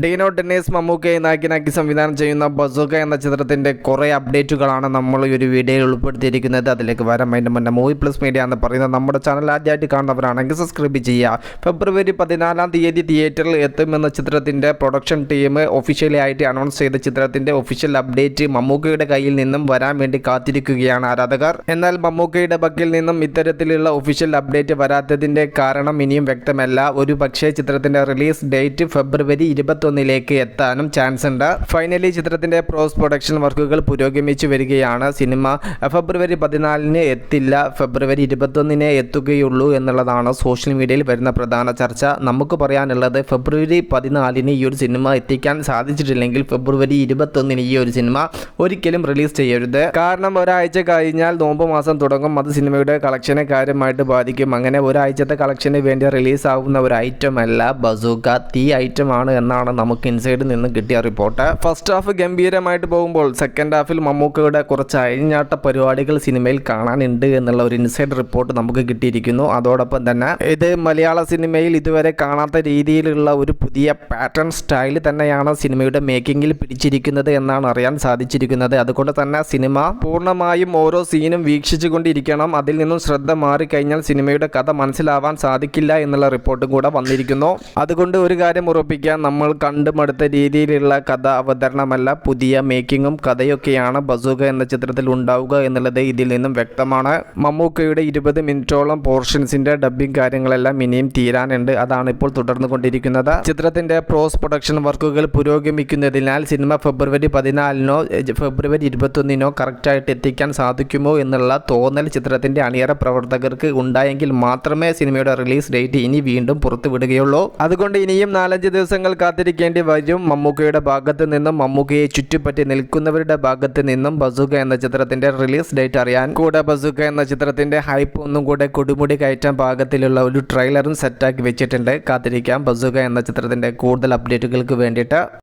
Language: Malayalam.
ഡീനോ ഡെന്നീസ് മമ്മൂക്കയെ നായകനാക്കി സംവിധാനം ചെയ്യുന്ന ബസൂക്ക എന്ന ചിത്രത്തിൻ്റെ കുറേ അപ്ഡേറ്റുകളാണ് നമ്മൾ ഈ ഒരു വീഡിയോയിൽ ഉൾപ്പെടുത്തിയിരിക്കുന്നത്. അതിലേക്ക് വരാൻ അതിൻ്റെ മുന്നേ മൂവി പ്ലസ് മീഡിയ എന്ന് പറയുന്ന നമ്മുടെ ചാനൽ ആദ്യമായിട്ട് കാണുന്നവരാണെങ്കിൽ സബ്സ്ക്രൈബ് ചെയ്യുക. ഫെബ്രുവരി 14 തീയതി തിയേറ്ററിൽ എത്തുമെന്ന ചിത്രത്തിൻ്റെ പ്രൊഡക്ഷൻ ടീം ഒഫീഷ്യലി ആയിട്ട് അനൗൺസ് ചെയ്ത ചിത്രത്തിൻ്റെ ഒഫീഷ്യൽ അപ്ഡേറ്റ് മമ്മൂക്കയുടെ കയ്യിൽ നിന്നും വരാൻ വേണ്ടി കാത്തിരിക്കുകയാണ് ആരാധകർ. എന്നാൽ മമ്മൂക്കയുടെ പക്കൽ നിന്നും ഇത്തരത്തിലുള്ള ഒഫീഷ്യൽ അപ്ഡേറ്റ് വരാത്തതിൻ്റെ കാരണം ഇനിയും വ്യക്തമല്ല. ഒരു പക്ഷേ ചിത്രത്തിൻ്റെ റിലീസ് ഡേറ്റ് ഫെബ്രുവരി 21 എത്താനും ചാൻസ് ഉണ്ട്. ഫൈനലി ചിത്രത്തിന്റെ പോസ്റ്റ് പ്രൊഡക്ഷൻ വർക്കുകൾ പുരോഗമിച്ചു വരികയാണ്. സിനിമ ഫെബ്രുവരി 14 എത്തില്ല, ഫെബ്രുവരി 21 എത്തുകയുള്ളൂ എന്നുള്ളതാണ് സോഷ്യൽ മീഡിയയിൽ വരുന്ന പ്രധാന ചർച്ച. നമുക്ക് പറയാനുള്ളത് ഫെബ്രുവരി 14 ഈ ഒരു സിനിമ എത്തിക്കാൻ സാധിച്ചിട്ടില്ലെങ്കിൽ ഫെബ്രുവരി 21 ഈ ഒരു സിനിമ ഒരിക്കലും റിലീസ് ചെയ്യരുത്. കാരണം ഒരാഴ്ച കഴിഞ്ഞാൽ നോമ്പ് മാസം തുടങ്ങും. അത് സിനിമയുടെ കളക്ഷനെ കാര്യമായിട്ട് ബാധിക്കും. അങ്ങനെ ഒരാഴ്ചത്തെ കളക്ഷന് വേണ്ടി റിലീസ് ആവുന്ന ഒരു ഐറ്റം അല്ല ബസൂക്ക, തീ ഐറ്റം ആണ് എന്നാണ് നമുക്ക് ഇൻസൈഡിൽ നിന്ന് കിട്ടിയ റിപ്പോർട്ട്. ഫസ്റ്റ് ഹാഫ് ഗംഭീരമായിട്ട് പോകുമ്പോൾ സെക്കൻഡ് ഹാഫിൽ മമ്മൂക്കയുടെ കുറച്ച് അഴിഞ്ഞാട്ട പരിപാടികൾ സിനിമയിൽ കാണാനുണ്ട് എന്നുള്ള ഒരു ഇൻസൈഡ് റിപ്പോർട്ട് നമുക്ക് കിട്ടിയിരിക്കുന്നു. അതോടൊപ്പം തന്നെ ഇത് മലയാള സിനിമയിൽ ഇതുവരെ കാണാത്ത രീതിയിലുള്ള ഒരു പുതിയ പാറ്റേൺ സ്റ്റൈൽ തന്നെയാണ് സിനിമയുടെ മേക്കിങ്ങിൽ പിടിച്ചിരിക്കുന്നത് എന്നാണ് അറിയാൻ സാധിച്ചിരിക്കുന്നത്. അതുകൊണ്ട് തന്നെ സിനിമ പൂർണ്ണമായും ഓരോ സീനും വീക്ഷിച്ചു കൊണ്ടിരിക്കണം. അതിൽ നിന്നും ശ്രദ്ധ മാറിക്കഴിഞ്ഞാൽ സിനിമയുടെ കഥ മനസ്സിലാവാൻ സാധിക്കില്ല എന്നുള്ള റിപ്പോർട്ടും കൂടെ വന്നിരിക്കുന്നു. അതുകൊണ്ട് ഒരു കാര്യം ഉറപ്പിക്കാൻ, നമ്മൾ കണ്ടുമടുത്ത രീതിയിലുള്ള കഥ അവതരണമല്ല, പുതിയ മേക്കിങ്ങും കഥയൊക്കെയാണ് ബസൂക്ക എന്ന ചിത്രത്തിൽ ഉണ്ടാവുക എന്നുള്ളത് ഇതിൽ നിന്നും വ്യക്തമാണ്. മമ്മൂക്കയുടെ 20 മിനിറ്റോളം പോർഷൻസിന്റെ ഡബ്ബിംഗ് കാര്യങ്ങളെല്ലാം ഇനിയും തീരാനുണ്ട്. അതാണ് ഇപ്പോൾ തുടർന്നു കൊണ്ടിരിക്കുന്നത്. ചിത്രത്തിന്റെ പോസ്റ്റ് പ്രൊഡക്ഷൻ വർക്കുകൾ പുരോഗമിക്കുന്നതിനാൽ സിനിമ ഫെബ്രുവരി 14 ഫെബ്രുവരി 21 കറക്റ്റായിട്ട് എത്തിക്കാൻ സാധിക്കുമോ എന്നുള്ള തോന്നൽ ചിത്രത്തിന്റെ അണിയറ പ്രവർത്തകർക്ക് ഉണ്ടായെങ്കിൽ മാത്രമേ സിനിമയുടെ റിലീസ് ഡേറ്റ് ഇനി വീണ്ടും പുറത്തുവിടുകയുള്ളൂ. അതുകൊണ്ട് ഇനിയും 4-5 ദിവസങ്ങൾ കാത്തിരിക്കേണ്ടി വരും. മമ്മൂക്കയുടെ ഭാഗത്ത് നിന്നും മമ്മൂക്കയെ ചുറ്റിപ്പറ്റി നിൽക്കുന്നവരുടെ ഭാഗത്ത് നിന്നും ബസൂക്ക എന്ന ചിത്രത്തിന്റെ റിലീസ് ഡേറ്റ് അറിയാൻ. കൂടെ ബസൂക്ക എന്ന ചിത്രത്തിന്റെ ഹൈപ്പ് ഒന്നും കൂടെ കൊടുമുടി കയറ്റാൻ പാകത്തിലുള്ള ഒരു ട്രെയിലറും സെറ്റാക്കി വെച്ചിട്ടുണ്ട്. കാത്തിരിക്കാം ബസൂക്ക എന്ന ചിത്രത്തിന്റെ കൂടുതൽ അപ്ഡേറ്റുകൾക്ക് വേണ്ടിയിട്ട്.